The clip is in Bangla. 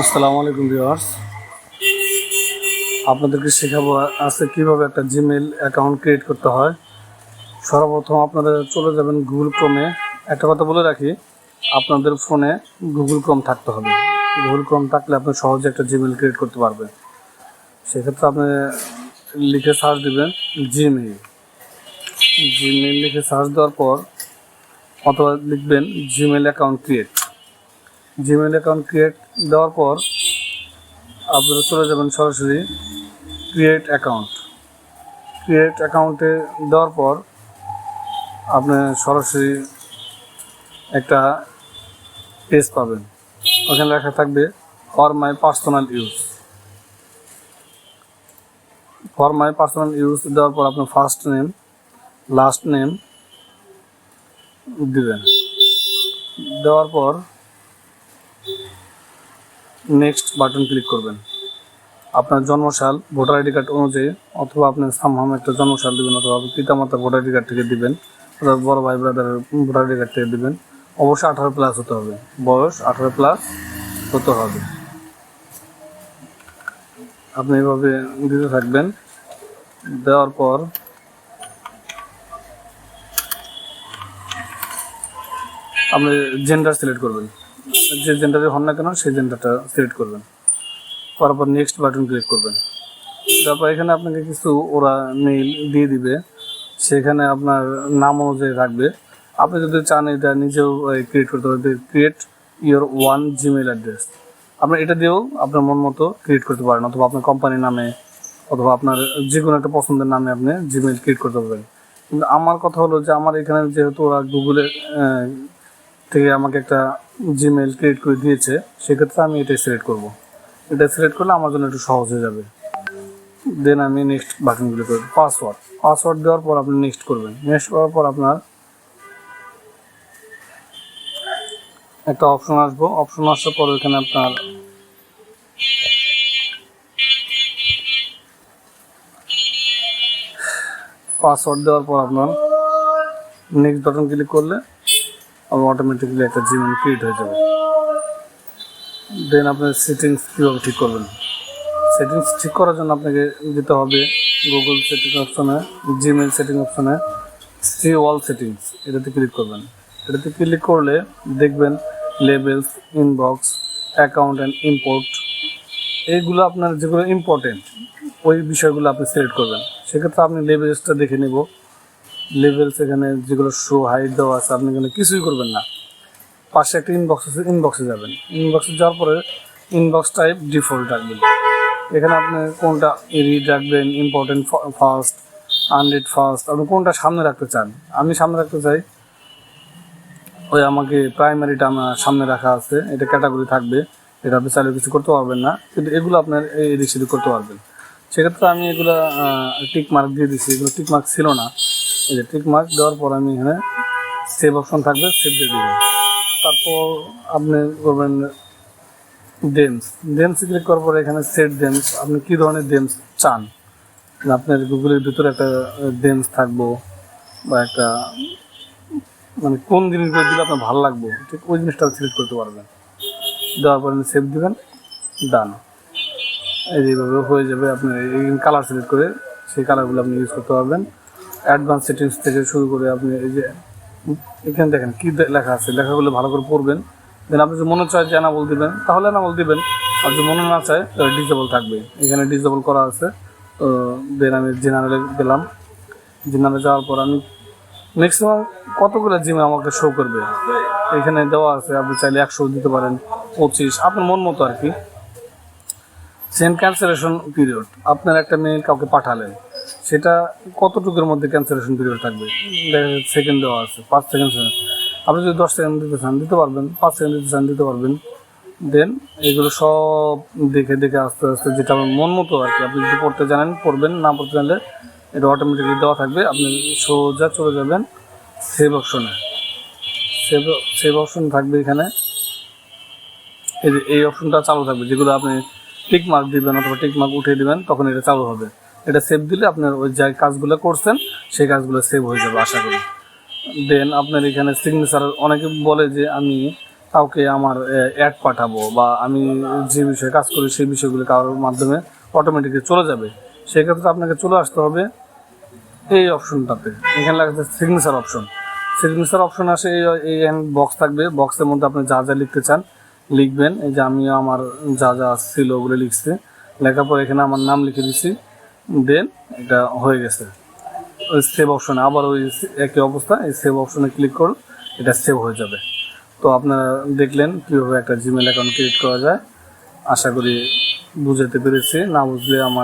আসসালামু আলাইকুম ভিউয়ার্স, আপনাদেরকে শেখাবো আজকে কীভাবে একটা জিমেইল অ্যাকাউন্ট ক্রিয়েট করতে হয়। সর্বপ্রথম আপনারা চলে যাবেন গুগল ক্রোমে। একটা কথা বলে রাখি, আপনাদের ফোনে গুগল ক্রোম থাকতে হবে। গুগল ক্রোম থাকলে আপনি সহজে একটা জিমেইল ক্রিয়েট করতে পারবেন। সেক্ষেত্রে আপনি লিখে সার্চ দেবেন জিমেইল। জিমেইল লিখে সার্চ দেওয়ার পর অথবা লিখবেন Gmail account create. Gmail account create দেওয়ার পর আপনারা চলে যাবেন সরাসরি ক্রিয়েট অ্যাকাউন্ট। ক্রিয়েট অ্যাকাউন্টে দেওয়ার পর আপনি সরাসরি একটা পেজ পাবেন, ওখানে লেখা থাকবে for my personal use. For my personal use দেওয়ার পর আপনার ফার্স্ট নেম লাস্ট নেম দিবেন। দেওয়ার পর নেক্সট বাটন ক্লিক করবেন। আপনার জন্মসাল ভোটার আইডি কার্ড অনুযায়ী অথবা আপনি সামহাম একটা জন্মসাল দেবেন, অথবা পিতামাতার ভোটার আইডি কার্ড থেকে দিবেন, অথবা বড় ভাই ব্রাদারের ভোটার আইডি কার্ড থেকে দিবেন। অবশ্যই 18+ হতে হবে, বয়স 18+ হতে হবে। আপনি এভাবে দিতে থাকবেন। দেওয়ার পর আপনি জেন্ডার সিলেক্ট করবেন, যে জেন্ডারে হন না কেন সেই জেন্ডারটা সিলেক্ট করবেন। করার পর নেক্সট বাটন ক্লিক করবেন। তারপর এখানে আপনাকে কিছু ওরা মেইল দিয়ে দিবে, সেখানে আপনার নাম অনুযায়ী রাখবে। আপনি যদি চান এটা নিজেও ক্রিয়েট করতে পারেন, create your one Gmail address. আপনি এটা দিয়েও আপনার মন মতো ক্রিয়েট করতে পারেন, অথবা আপনার কোম্পানির নামে অথবা আপনার যে কোনো একটা পছন্দের নামে আপনি জিমেইল ক্রিয়েট করতে পারবেন। কিন্তু আমার কথা হলো যে আমার এখানে যেহেতু ওরা গুগলে থেকে আমাকে একটা জিমেইল ক্রিয়েট করে দিয়েছে, সেক্ষেত্রে আমি এটাই সিলেক্ট করব। এটা সিলেক্ট করলে আমার জন্য একটু সহজ হয়ে যাবে। দেন আমি নেক্সট বাটনগুলো করব। পাসওয়ার্ড দেওয়ার পর আপনি নেক্সট করবেন। নেক্সট করার পর আপনার একটা অপশন আসবো। অপশন আসার পর এখানে আপনার পাসওয়ার্ড দেওয়ার পর আপনার নেক্সট বাটন ক্লিক করলে আপনার অটোমেটিক্যালি একটা জিমেইল ক্রিয়েট হয়ে যাবে। দেন আপনার সেটিংস কীভাবে ঠিক করবেন। সেটিংস ঠিক করার জন্য আপনাকে যেতে হবে গুগল সেটিং অপশনে, জিমেইল সেটিং অপশনে সি অল সেটিংস, এটাতে ক্লিক করবেন। এটাতে ক্লিক করলে দেখবেন labels, inbox, account and import, এইগুলো আপনার যেগুলো ইম্পর্টেন্ট ওই বিষয়গুলো আপনি সিলেক্ট করবেন। সেক্ষেত্রে আপনি লেবেলসটা দেখে নেব। লেবেলস এখানে যেগুলো শো হাইড দেওয়া আছে আপনি এখানে কিছুই করবেন না। পাশে একটা ইনবক্স আছে, ইনবক্সে যাবেন। ইনবক্সে যাওয়ার পরে ইনবক্স টাইপ ডিফল্ট রাখবেন। এখানে আপনি কোনটা রিড রাখবেন, ইম্পর্টেন্ট ফার্স্ট, আনরিড ফার্স্ট, আপনি কোনটা সামনে রাখতে চান। আমি সামনে রাখতে চাই ওই আমাকে প্রাইমারিটা আমার সামনে রাখা আছে, এটা ক্যাটাগরি থাকবে। এটা আপনি চাইলে কিছু করতে পারবেন না, কিন্তু এগুলো আপনার এদিক সেদিক করতে পারবেন। সেক্ষেত্রে আমি এগুলো টিক মার্ক দিয়ে দিচ্ছি। এগুলো টিক মার্ক ছিল না, এই যে টিক মার্ক দেওয়ার পর আমি এখানে সেভ অপশন থাকবে, সেভ দিয়ে দেবেন। তারপর আপনি করবেন ডেমস ক্লিক করার পরে এখানে সেট ডেমস, আপনি কী ধরনের ডেমস চান। আপনার গুগলের ভিতরে একটা ডেমস থাকবো বা একটা মানে কোন জিনিসগুলো দিলে আপনার ভালো লাগবে, ঠিক ওই জিনিসটা সিলেক্ট করতে পারবেন। দেওয়ার পরে সেভ দেবেন, ডান। এইভাবে হয়ে যাবে। আপনি এই কালার সিলেক্ট করে সেই কালারগুলো আপনি ইউজ করতে পারবেন। অ্যাডভান্স সেটিংস থেকে শুরু করে আপনি এই যে এখানে দেখেন কী লেখা আছে, লেখাগুলো ভালো করে পড়বেন। দেন আপনি যদি মনে চায় যে অ্যানাবল দিবেন তাহলে অ্যানাবল দিবেন, আর যদি মনে না চায় তাহলে ডিসেবল থাকবে। এখানে ডিসেবল করা আছে। তো দেন আমি জেনারেলে গেলাম। জেনারেলে যাওয়ার পর আমি ম্যাক্সিমাম কতগুলো জিমে আমাকে শো করবে এখানে দেওয়া আছে। আপনি চাইলে 100 দিতে পারেন, 25, আপনার মন মতো আর কি। সেন্ড ক্যান্সেলেশন পিরিয়ড, আপনার একটা মেইল কাউকে পাঠালেন, সেটা কতটুকুর মধ্যে ক্যান্সেলেশন পিরিয়ড থাকবে, দেখা যাচ্ছে সেকেন্ড দেওয়া আছে, 5 সেকেন্ড। আপনি যদি 10 সেকেন্ড দিতে চান দিতে পারবেন, 5 সেকেন্ড দিতে চান দিতে পারবেন। দেন এগুলো সব দেখে দেখে আস্তে আস্তে যেটা আমার মন মতো আর কি, আপনি যদি পড়তে জানেন পড়বেন, না পড়তে জানলে এটা অটোমেটিকলি দেওয়া থাকবে। আপনি সোজা চলে যাবেন সেভ অপশনে। সেভ অপশন থাকবে এখানে, এই অপশনটা চালু থাকবে। যেগুলো আপনি টিক মার্ক দিবেন অথবা টিক মার্ক উঠিয়ে দিবেন তখন এটা চালু হবে। এটা সেভ দিলে আপনার ওই যে কাজগুলো করছেন সেই কাজগুলো সেভ হয়ে যাবে আশা করি। দেন আপনার এখানে সিগনেচার, অনেকে বলে যে আমি কাউকে আমার অ্যাড পাঠাবো বা আমি যে বিষয়ে কাজ করি সেই বিষয়গুলো কারোর মাধ্যমে অটোমেটিকলি চলে যাবে, সেক্ষেত্রে আপনাকে চলে আসতে হবে এই অপশনটাতে। এখানে লাগছে সিগনেচার অপশন। সিগনেচার অপশন আসে এই বক্স থাকবে, বক্সের মধ্যে আপনি যা যা লিখতে চান লিখবেন। এই যে আমি আমার যা যা ছিল ওগুলো লিখছি, লেখার পর এখানে আমার নাম লিখে দিচ্ছি, দেন এটা হয়ে গেছে। ওই সেভ অপশনে আবার ওই একই অবস্থা, এই সেভ অপশনে ক্লিক করুন, এটা সেভ হয়ে যাবে। তো আপনারা দেখলেন কীভাবে একটা জিমেল অ্যাকাউন্ট ক্রিয়েট করা যায়। আশা করি বুঝাতে পেরেছি, না বুঝলে আমার